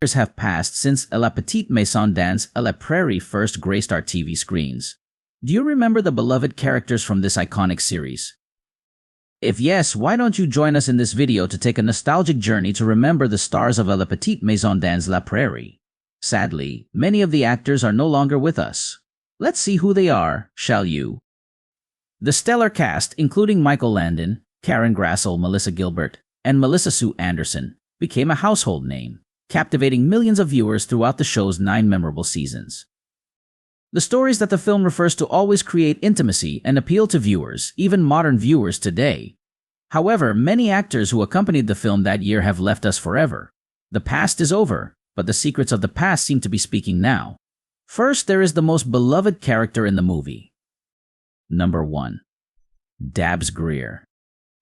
years have passed since La Petite Maison à la Prairie first graced our TV screens. Do you remember the beloved characters from this iconic series? If yes, why don't you join us in this video to take a nostalgic journey to remember the stars of La Petite Maison à la Prairie? Sadly, many of the actors are no longer with us. Let's see who they are, shall you? The stellar cast, including Michael Landon, Karen Grassel, Melissa Gilbert, and Melissa Sue Anderson, became a household name, captivating millions of viewers throughout the show's 9 memorable seasons. The stories that the film refers to always create intimacy and appeal to viewers, even modern viewers today. However, many actors who accompanied the film that year have left us forever. The past is over, but the secrets of the past seem to be speaking now. First, there is the most beloved character in the movie. Number 1. Dabs Greer.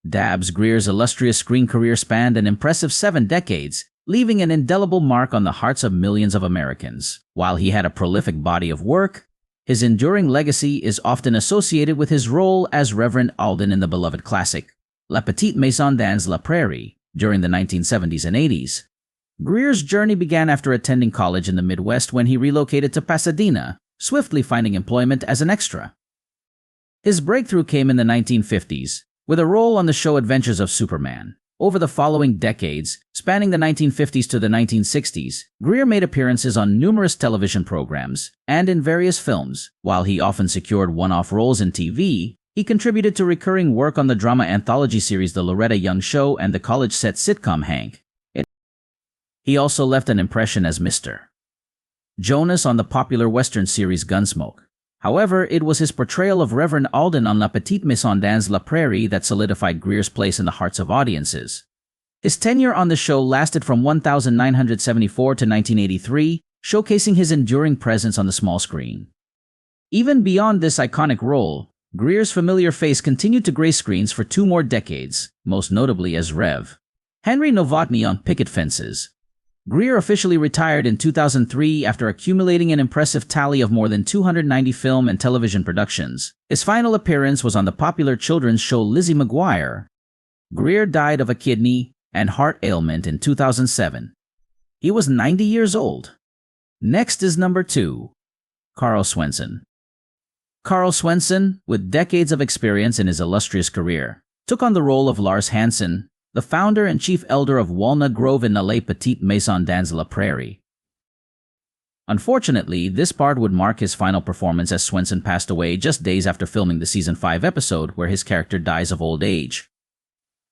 Dabs Greer's illustrious screen career spanned an impressive 7 decades, leaving an indelible mark on the hearts of millions of Americans. While he had a prolific body of work, his enduring legacy is often associated with his role as Reverend Alden in the beloved classic La Petite Maison à la Prairie during the 1970s and 80s. Greer's journey began after attending college in the Midwest when he relocated to Pasadena, swiftly finding employment as an extra. His breakthrough came in the 1950s, with a role on the show Adventures of Superman. Over the following decades, spanning the 1950s to the 1960s, Greer made appearances on numerous television programs and in various films. While he often secured one-off roles in TV, he contributed to recurring work on the drama anthology series The Loretta Young Show and the college-set sitcom Hank. He also left an impression as Mr. Jonas on the popular Western series Gunsmoke. However, it was his portrayal of Reverend Alden on La Petite Maison à la Prairie that solidified Greer's place in the hearts of audiences. His tenure on the show lasted from 1974 to 1983, showcasing his enduring presence on the small screen. Even beyond this iconic role, Greer's familiar face continued to grace screens for 2 more decades, most notably as Rev. Henry Novotny on Picket Fences. Greer officially retired in 2003 after accumulating an impressive tally of more than 290 film and television productions. His final appearance was on the popular children's show Lizzie McGuire. Greer died of a kidney and heart ailment in 2007. He was 90 years old. Next is number 2. Karl Swenson. Karl Swenson, with decades of experience in his illustrious career, took on the role of Lars Hansen, the founder and chief elder of Walnut Grove in La Petite Maison à la Prairie. Unfortunately, this part would mark his final performance as Swenson passed away just days after filming the Season 5 episode where his character dies of old age.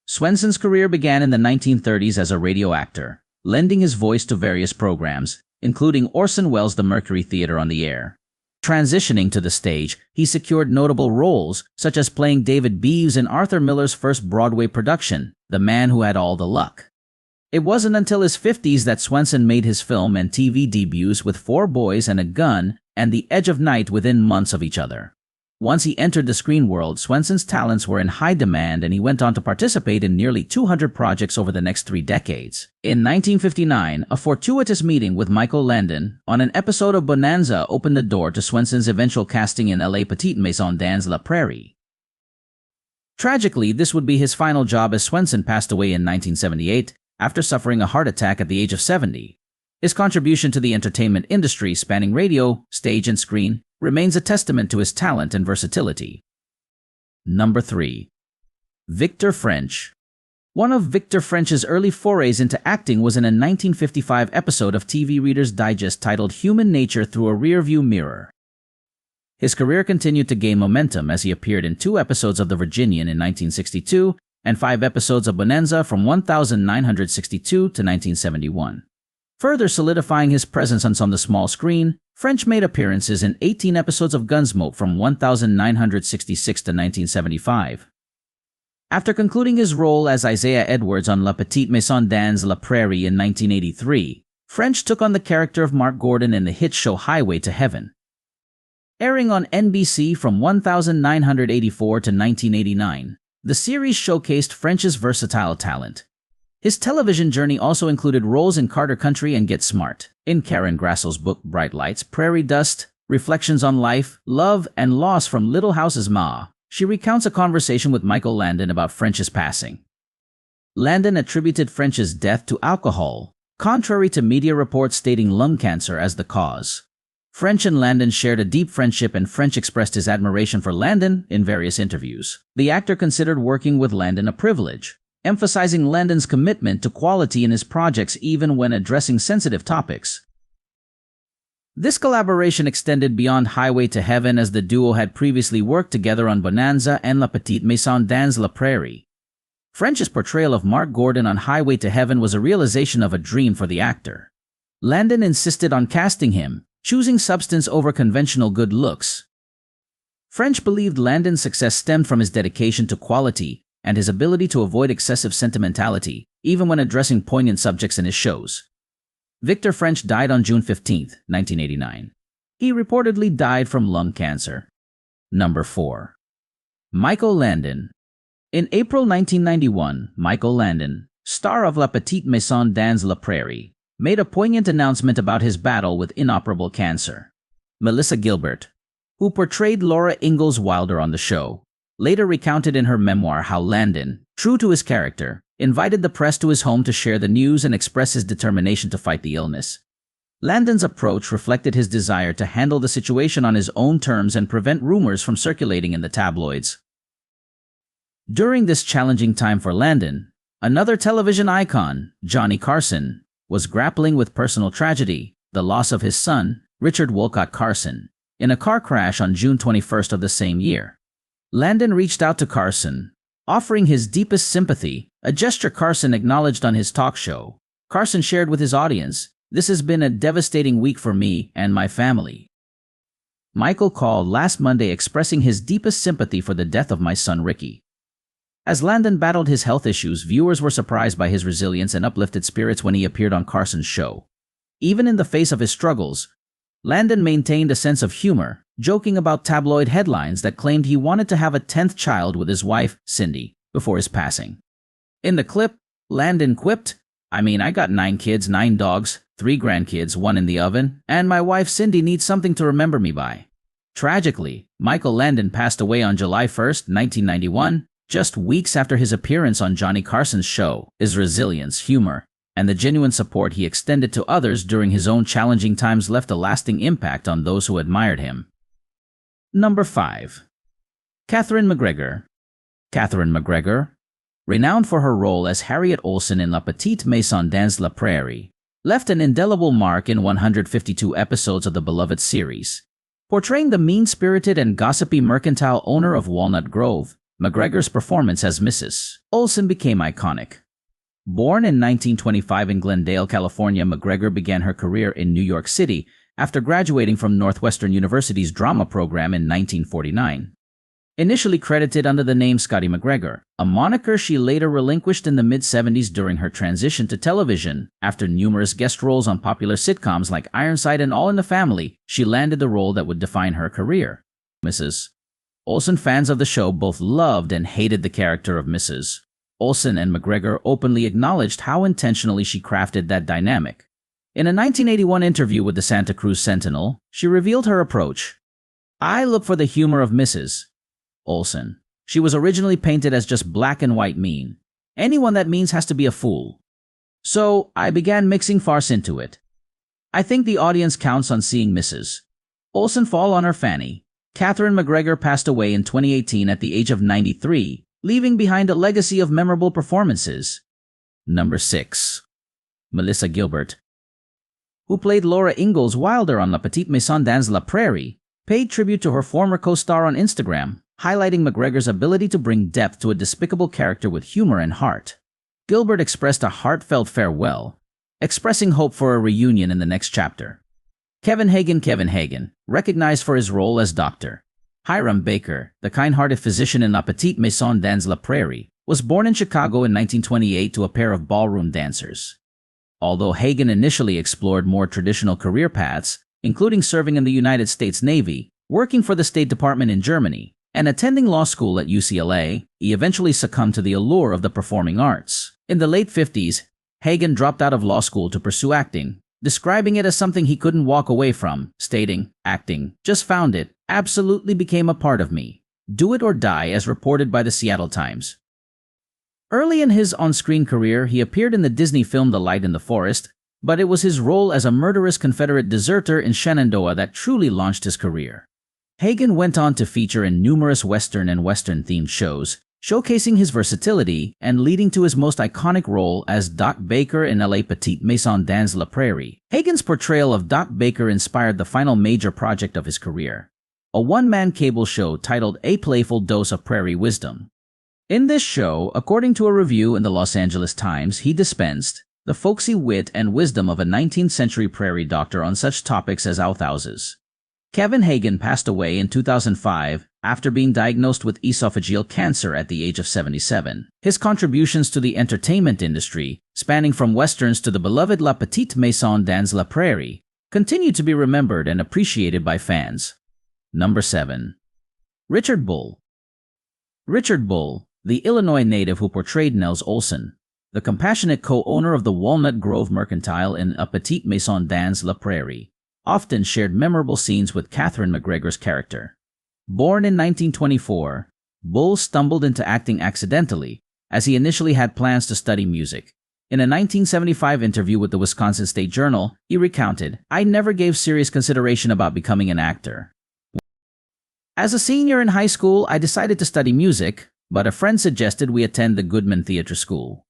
Swenson's career began in the 1930s as a radio actor, lending his voice to various programs, including Orson Welles' The Mercury Theater on the Air. Transitioning to the stage, he secured notable roles, such as playing David Beeves in Arthur Miller's first Broadway production, The Man Who Had All the Luck. It wasn't until his 50s that Swenson made his film and TV debuts with 4 Boys and a Gun and The Edge of Night within months of each other. Once he entered the screen world, Swenson's talents were in high demand and he went on to participate in nearly 200 projects over the next 3 decades. In 1959, a fortuitous meeting with Michael Landon on an episode of Bonanza opened the door to Swenson's eventual casting in La Petite Maison à la Prairie. Tragically, this would be his final job as Swenson passed away in 1978 after suffering a heart attack at the age of 70. His contribution to the entertainment industry, spanning radio, stage, and screen, remains a testament to his talent and versatility. Number 3. Victor French. One of Victor French's early forays into acting was in a 1955 episode of TV Reader's Digest titled Human Nature Through a Rearview Mirror. His career continued to gain momentum as he appeared in 2 episodes of The Virginian in 1962 and 5 episodes of Bonanza from 1962 to 1971. Further solidifying his presence on the small screen, French made appearances in 18 episodes of Gunsmoke from 1966 to 1975. After concluding his role as Isaiah Edwards on La Petite Maison à la Prairie in 1983, French took on the character of Mark Gordon in the hit show Highway to Heaven. Airing on NBC from 1984 to 1989, the series showcased French's versatile talent. His television journey also included roles in Carter Country and Get Smart. In Karen Grassel's book Bright Lights, Prairie Dust, Reflections on Life, Love, and Loss from Little House's Ma, she recounts a conversation with Michael Landon about French's passing. Landon attributed French's death to alcohol, contrary to media reports stating lung cancer as the cause. French and Landon shared a deep friendship, and French expressed his admiration for Landon in various interviews. The actor considered working with Landon a privilege, emphasizing Landon's commitment to quality in his projects even when addressing sensitive topics. This collaboration extended beyond Highway to Heaven, as the duo had previously worked together on Bonanza and La Petite Maison dans la Prairie. French's portrayal of Mark Gordon on Highway to Heaven was a realization of a dream for the actor. Landon insisted on casting him, choosing substance over conventional good looks. French believed Landon's success stemmed from his dedication to quality and his ability to avoid excessive sentimentality, even when addressing poignant subjects in his shows. Victor French died on June 15, 1989. He reportedly died from lung cancer. Number 4. Michael Landon. In April 1991, Michael Landon, star of La Petite Maison dans la Prairie, made a poignant announcement about his battle with inoperable cancer. Melissa Gilbert, who portrayed Laura Ingalls Wilder on the show, later recounted in her memoir how Landon, true to his character, invited the press to his home to share the news and express his determination to fight the illness. Landon's approach reflected his desire to handle the situation on his own terms and prevent rumors from circulating in the tabloids. During this challenging time for Landon, another television icon, Johnny Carson, was grappling with personal tragedy, the loss of his son, Richard Wolcott Carson, in a car crash on June 21st of the same year. Landon reached out to Carson, offering his deepest sympathy, a gesture Carson acknowledged on his talk show. Carson shared with his audience, "This has been a devastating week for me and my family." Michael called last Monday expressing his deepest sympathy for the death of my son Ricky. As Landon battled his health issues, viewers were surprised by his resilience and uplifted spirits when he appeared on Carson's show. Even in the face of his struggles, Landon maintained a sense of humor, joking about tabloid headlines that claimed he wanted to have a 10th child with his wife, Cindy, before his passing. In the clip, Landon quipped, I got 9 kids, 9 dogs, 3 grandkids, 1 in the oven, and my wife Cindy needs something to remember me by." Tragically, Michael Landon passed away on July 1, 1991, just weeks after his appearance on Johnny Carson's show. His resilience, humor, and the genuine support he extended to others during his own challenging times left a lasting impact on those who admired him. Number 5. Catherine McGregor. Catherine McGregor, renowned for her role as Harriet Olsen in La Petite Maison dans la Prairie, left an indelible mark in 152 episodes of the beloved series. Portraying the mean-spirited and gossipy mercantile owner of Walnut Grove, McGregor's performance as Mrs. Olsen became iconic. Born in 1925 in Glendale, California, McGregor began her career in New York City after graduating from Northwestern University's drama program in 1949. Initially credited under the name Scotty McGregor, a moniker she later relinquished in the mid-70s during her transition to television. After numerous guest roles on popular sitcoms like Ironside and All in the Family, she landed the role that would define her career, Mrs. Olsen. Fans of the show both loved and hated the character of Mrs. Olsen, and McGregor openly acknowledged how intentionally she crafted that dynamic. In a 1981 interview with the Santa Cruz Sentinel, she revealed her approach. "I look for the humor of Mrs. Olsen. She was originally painted as just black and white mean. Anyone that means has to be a fool. So I began mixing farce into it. I think the audience counts on seeing Mrs. Olsen fall on her fanny." Catherine McGregor passed away in 2018 at the age of 93, leaving behind a legacy of memorable performances. Number 6. Melissa Gilbert, who played Laura Ingalls Wilder on La Petite Maison dans la Prairie, paid tribute to her former co-star on Instagram, highlighting McGregor's ability to bring depth to a despicable character with humor and heart. Gilbert expressed a heartfelt farewell, expressing hope for a reunion in the next chapter. Kevin Hagen, recognized for his role as Dr. Hiram Baker, the kind-hearted physician in La Petite Maison dans la Prairie, was born in Chicago in 1928 to a pair of ballroom dancers. Although Hagen initially explored more traditional career paths, including serving in the United States Navy, working for the State Department in Germany, and attending law school at UCLA, he eventually succumbed to the allure of the performing arts. In the late 50s, Hagen dropped out of law school to pursue acting, describing it as something he couldn't walk away from, stating, "Acting, just found it, absolutely became a part of me. Do it or die," as reported by the Seattle Times. Early in his on-screen career, he appeared in the Disney film The Light in the Forest, But it was his role as a murderous Confederate deserter in Shenandoah that truly launched his career. Hagen went on to feature in numerous Western and Western-themed shows, showcasing his versatility and leading to his most iconic role as Doc Baker in La Petite Maison dans la Prairie. Hagen's portrayal of Doc Baker inspired the final major project of his career, a one-man cable show titled A Playful Dose of Prairie Wisdom. In this show, according to a review in the Los Angeles Times, he dispensed the folksy wit and wisdom of a 19th-century prairie doctor on such topics as outhouses. Kevin Hagen passed away in 2005 after being diagnosed with esophageal cancer at the age of 77. His contributions to the entertainment industry, spanning from westerns to the beloved La Petite Maison dans la Prairie, continue to be remembered and appreciated by fans. Number 7. Richard Bull. Richard Bull, the Illinois native who portrayed Nels Olson, the compassionate co-owner of the Walnut Grove Mercantile in A Petite Maison dans la Prairie, often shared memorable scenes with Catherine McGregor's character. Born in 1924, Bull stumbled into acting accidentally, as he initially had plans to study music. In a 1975 interview with the Wisconsin State Journal, he recounted, "I never gave serious consideration about becoming an actor. As a senior in high school, I decided to study music, but a friend suggested we attend the Goodman Theater School.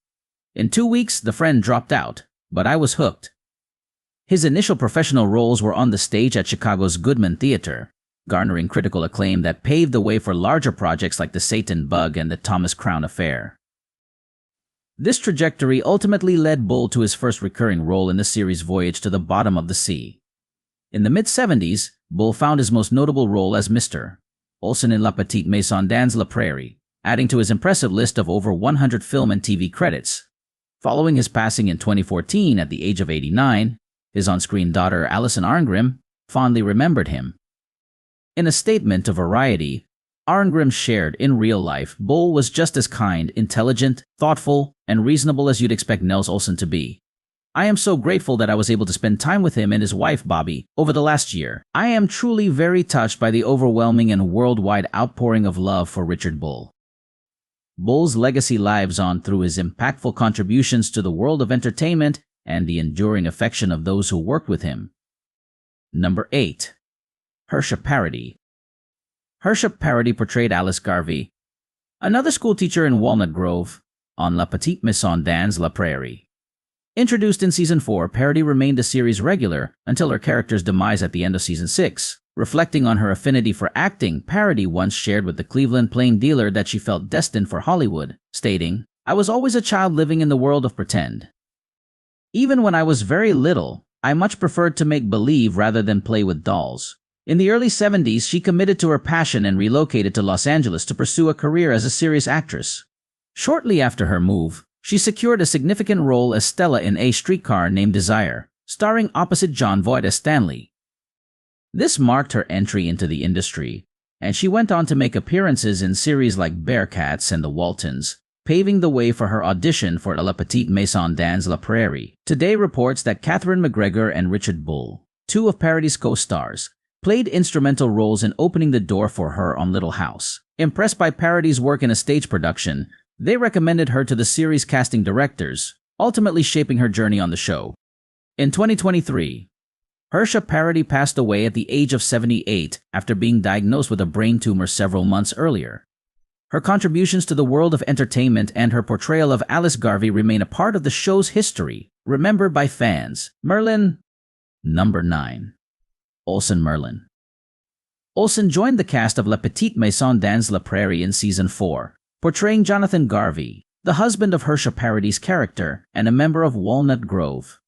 In 2 weeks, the friend dropped out, but I was hooked." His initial professional roles were on the stage at Chicago's Goodman Theater, garnering critical acclaim that paved the way for larger projects like The Satan Bug and The Thomas Crown Affair. This trajectory ultimately led Bull to his first recurring role in the series Voyage to the Bottom of the Sea. In the mid-70s, Bull found his most notable role as Mr. Olson in La Petite Maison dans la Prairie, adding to his impressive list of over 100 film and TV credits. Following his passing in 2014 at the age of 89, his on-screen daughter Allison Arngrim fondly remembered him. In a statement to Variety, Arngrim shared, "In real life, Bull was just as kind, intelligent, thoughtful, and reasonable as you'd expect Nels Olson to be. I am so grateful that I was able to spend time with him and his wife, Bobby, over the last year. I am truly very touched by the overwhelming and worldwide outpouring of love for Richard Bull." Bull's legacy lives on through his impactful contributions to the world of entertainment and the enduring affection of those who worked with him. Number 8. Hersha Parody. Hersha Parody portrayed Alice Garvey, another schoolteacher in Walnut Grove, on La Petite Maison dans la Prairie. Introduced in Season 4, Parody remained a series regular until her character's demise at the end of Season 6. Reflecting on her affinity for acting, Parody once shared with the Cleveland Plain Dealer that she felt destined for Hollywood, stating, "I was always a child living in the world of pretend. Even when I was very little, I much preferred to make believe rather than play with dolls." In the early 70s, she committed to her passion and relocated to Los Angeles to pursue a career as a serious actress. Shortly after her move, she secured a significant role as Stella in A Streetcar Named Desire, starring opposite Jon Voight as Stanley. This marked her entry into the industry, and she went on to make appearances in series like Bearcats and The Waltons, paving the way for her audition for La Petite Maison dans la Prairie. Today reports that Catherine McGregor and Richard Bull, two of Parody's co-stars, played instrumental roles in opening the door for her on Little House. Impressed by Parody's work in a stage production, they recommended her to the series casting directors, ultimately shaping her journey on the show. In 2023, Hersha Parody passed away at the age of 78 after being diagnosed with a brain tumor several months earlier. Her contributions to the world of entertainment and her portrayal of Alice Garvey remain a part of the show's history, remembered by fans. Merlin. Number 9. Olson Merlin. Olson joined the cast of La Petite Maison dans la Prairie in Season 4, portraying Jonathan Garvey, the husband of Hersha Parody's character and a member of Walnut Grove.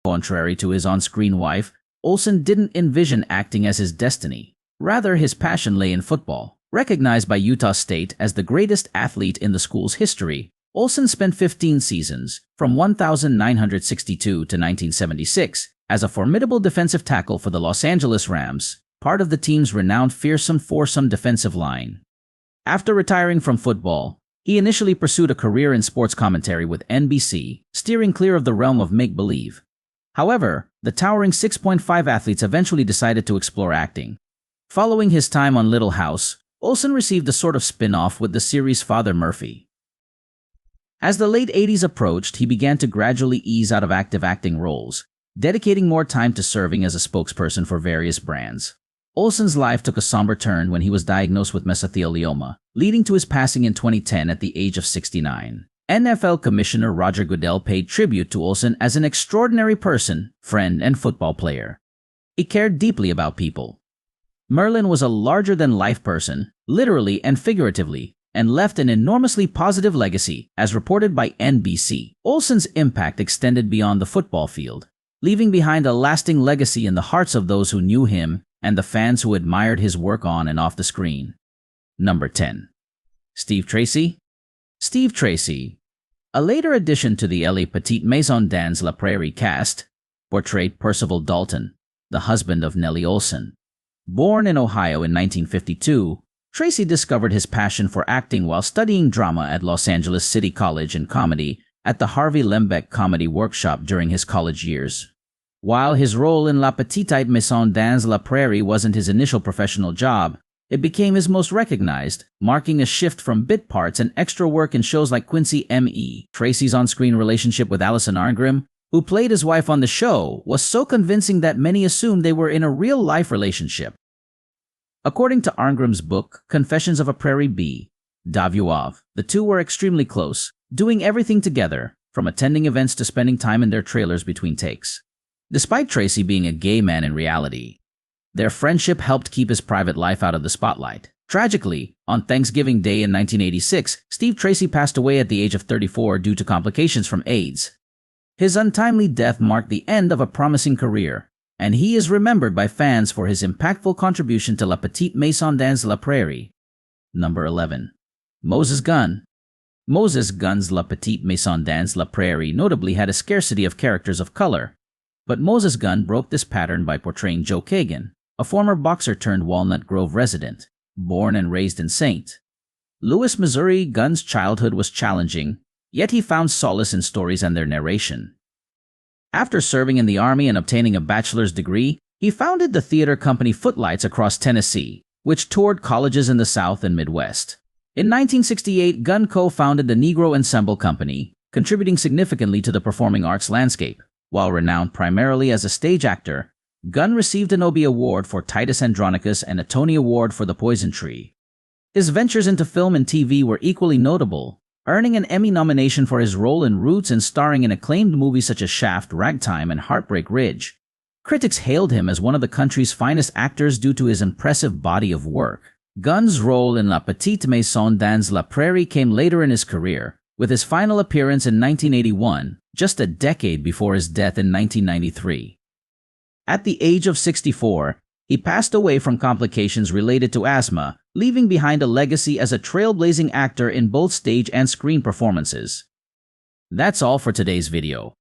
Contrary to his on-screen wife, Olson didn't envision acting as his destiny. Rather, his passion lay in football. Recognized by Utah State as the greatest athlete in the school's history, Olson spent 15 seasons, from 1962 to 1976, as a formidable defensive tackle for the Los Angeles Rams, part of the team's renowned fearsome foursome defensive line. After retiring from football, he initially pursued a career in sports commentary with NBC, steering clear of the realm of make-believe. However, the towering 6'5" athletes eventually decided to explore acting. Following his time on Little House, Olson received a sort of spin-off with the series Father Murphy. As the late 80s approached, he began to gradually ease out of active acting roles, dedicating more time to serving as a spokesperson for various brands. Olsen's life took a somber turn when he was diagnosed with mesothelioma, leading to his passing in 2010 at the age of 69. NFL Commissioner Roger Goodell paid tribute to Olsen as an extraordinary person, friend, and football player. He cared deeply about people. Merlin was a larger-than-life person, literally and figuratively, and left an enormously positive legacy, as reported by NBC. Olsen's impact extended beyond the football field, leaving behind a lasting legacy in the hearts of those who knew him and the fans who admired his work on and off the screen. Number 10. Steve Tracy. Steve Tracy, a later addition to the LA Petite Maison dans La Prairie cast, portrayed Percival Dalton, the husband of Nellie Olsen. Born in Ohio in 1952, Tracy discovered his passion for acting while studying drama at Los Angeles City College and comedy at the Harvey Lembeck Comedy Workshop during his college years. While his role in La Petite Maison dans La Prairie wasn't his initial professional job, it became his most recognized, marking a shift from bit parts and extra work in shows like Quincy M.E. Tracy's on-screen relationship with Alison Arngrim, who played his wife on the show, was so convincing that many assumed they were in a real-life relationship. According to Arngrim's book, Confessions of a Prairie Bee, Davuov, the two were extremely close, doing everything together, from attending events to spending time in their trailers between takes. Despite Tracy being a gay man in reality, their friendship helped keep his private life out of the spotlight. Tragically, on Thanksgiving Day in 1986, Steve Tracy passed away at the age of 34 due to complications from AIDS. His untimely death marked the end of a promising career, and he is remembered by fans for his impactful contribution to La Petite Maison dans La Prairie. Number 11. Moses Gunn. Moses Gunn's La Petite Maison dans La Prairie notably had a scarcity of characters of color, but Moses Gunn broke this pattern by portraying Joe Kagan, a former boxer turned Walnut Grove resident, born and raised in St. Louis, Missouri. Gunn's childhood was challenging, yet he found solace in stories and their narration. After serving in the Army and obtaining a bachelor's degree, he founded the theater company Footlights across Tennessee, which toured colleges in the South and Midwest. In 1968, Gunn co-founded the Negro Ensemble Company, contributing significantly to the performing arts landscape. While renowned primarily as a stage actor, Gunn received an Obie Award for Titus Andronicus and a Tony Award for The Poison Tree. His ventures into film and TV were equally notable, earning an Emmy nomination for his role in Roots and starring in acclaimed movies such as Shaft, Ragtime, and Heartbreak Ridge. Critics hailed him as one of the country's finest actors due to his impressive body of work. Gunn's role in La Petite Maison dans La Prairie came later in his career, with his final appearance in 1981, just a decade before his death in 1993. At the age of 64, he passed away from complications related to asthma, leaving behind a legacy as a trailblazing actor in both stage and screen performances. That's all for today's video.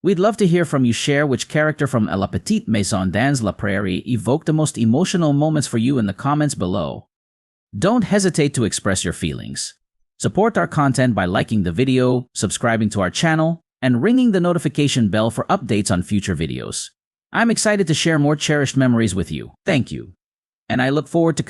We'd love to hear from you. Share which character from La Petite Maison dans La Prairie evoked the most emotional moments for you in the comments below. Don't hesitate to express your feelings. Support our content by liking the video, subscribing to our channel, and ringing the notification bell for updates on future videos. I'm excited to share more cherished memories with you. Thank you. And I look forward to